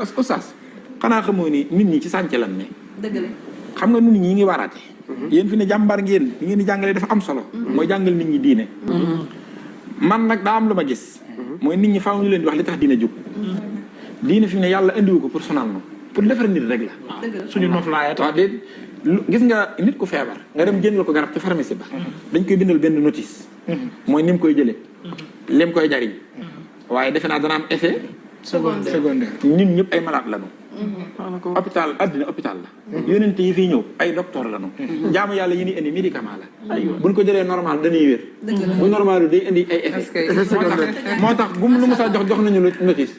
parce que oustaz xanaa xamoo ni nit ñi ci sànce lan ne. dëgg la xam nga nit ñi ngi waraate. yéen fi ne jàmbaar ngeen li ngeen di jàngalee dafa am solo. mooy jàngal nit ñi diine. man nag daa am lu ma gis. mooy nit ñi faaw ñu leen di wax li tax diine jóg. diine fi ne yàlla indiwu ko pour sonal na pour defar nit rek la. suñu noflaay waaw déet gis nga nit ku feebar nga dem jëndal ko garab ci pharmacie ba. dañ koy bindal benn notice. mooy ni mu koy jëlee. lim koy jariñ. waaye defe naa dana am effet. secondaire ñun ñëpp ay malade lañu. hôpital addina hôpital la. yonent yi fii ñëw ay docteur lañu. jaamu yàlla yi ñuy indi médicament la. buñ ko jëlee normal dañuy wér. bu normal day indi ay effet. moo tax bu mu lu mu sa jox nañu notice.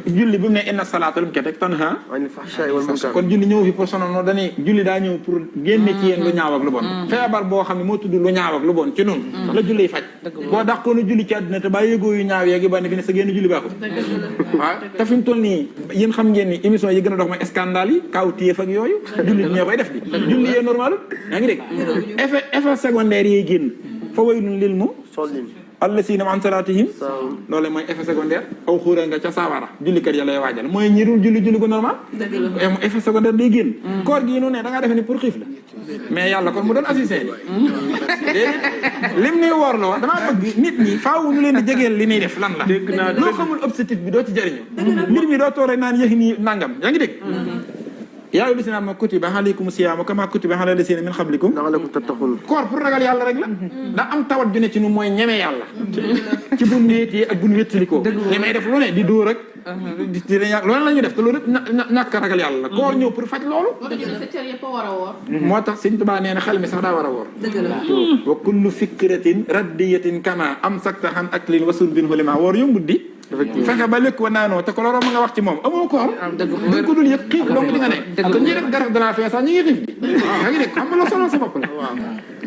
julli bi mu ne inna salaata lu mu ca teg tanha kon julli ñëw fi pour sonal dañuy julli daa ñëw pour génne ci yéen lu ñaaw ak lu bon. feebar boo xam ne moo tudd lu ñaaw ak lu bon ci noonu. la julli faj. boo dàqoon julli ci àddina te ba yëgoo yu ñaaw yeegi ba ne fi ne sa génn julli baaxul. waaw te fi mu toll nii yéen xam ngeen ni émission yi gën a dox mooy scandale yi kaw téef ak yooyu julli ñoo koy def di julli yee normal yaa ngi dégg effet secondaire yi génn fa waylun lil allasiina an salaatihim loolu mooy effet secondaire aw xuura nga ca saawara jullikat ya lay waajal mooy ñi dul julli ko normal effet secondaire day génn koor gi noonu ne da ngaa defe ni pour xiif la mais yàlla kon mu doon assisté lim ni woorloo damaa bëgg nit ñi faaw ñu leen di jegeel li ñuy def lan la loo xamul objectif bi doo ci jëriñu mbir mi doo toore naan yëg nii nangam yaa ngi dégg yaa ayyuhal lazina aamanu kutiba alaykumu siyaamu kamaa kutiba alal lazina min qablikum la'allakum tattaqun koor pour ragal yàlla rek la daa am tawat ju ne ci nu mooy ñeme yàlla ci buñ wéetee ak buñ wéttalikoo ñemee def lu ne di dóor ak di loolu la ñuy def te loolu yëpp ñàkk ragal yàlla la koor ñëw pour faj loolu moo tax Sëñ Tuubaa nee na xel mi sax daa war a woor wa kullu fikratin raddiyatin kama amsakta an aklin wa surbin hulima woor yombut di fexe ba lekk wa naanoo te ko looloo ma nga wax ci moom amoo koor dañ ko dul yëpp xiif donc di nga ne te ñuy def garab de la faim sax ñu ngi xiif bi yaa ngi dégg xam nga loo sonal sa bopp la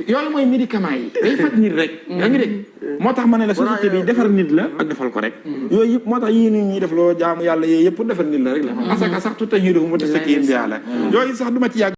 yooyu mooy médicament yi day faj nit rek yaa ngi dégg moo tax ma ne la société bi defar nit la ak defal ko rek yooyu yëpp moo tax yii nit ñi def loo jaamu yàlla yooyu yëpp pour defar nit la rek la asaka sax tout tahiruhum wa tasakihim bi yàlla yooyu sax du ma ci yàgg